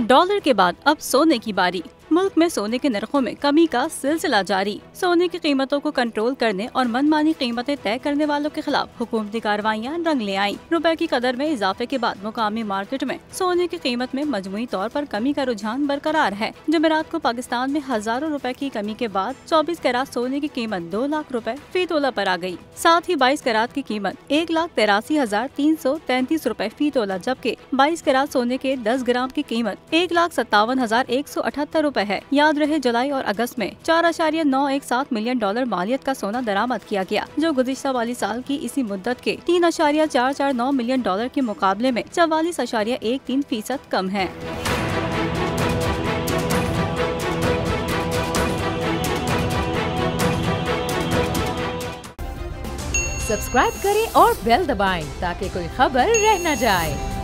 Dollar के बाद अब सोने की बारी। मुल्क में सोने के नरखों में कमी का सिलसिला जारी। सोने की कीमतों को कंट्रोल करने और मनमानी कीमतें तय करने वालों के खिलाफ हुकूमती कार्रवाइयाँ रंग ले आईं। रुपए की कदर में इजाफे के बाद मुकामी मार्केट में सोने की कीमत में मजमूई तौर पर कमी का रुझान बरकरार है। जुमेरात को पाकिस्तान में हजारों रुपए की कमी के बाद 24 कैरात सोने की कीमत 2 लाख रुपए फी तोला पर आ गई। साथ ही 22 कैरात की कीमत 1,83,333 रुपए फी तोला, जबकि 22 कैरात सोने के 10 ग्राम की कीमत 1,57,178 रुपए है। याद रहे, जुलाई और अगस्त में 4.917 मिलियन डॉलर मालियत का सोना दरामद किया गया, जो गुज़िश्ता वाली साल की इसी मुद्दत के 3.449 मिलियन डॉलर के मुकाबले में 44.13% कम है। सब्सक्राइब करें और बेल दबाएं ताकि कोई खबर रह न जाए।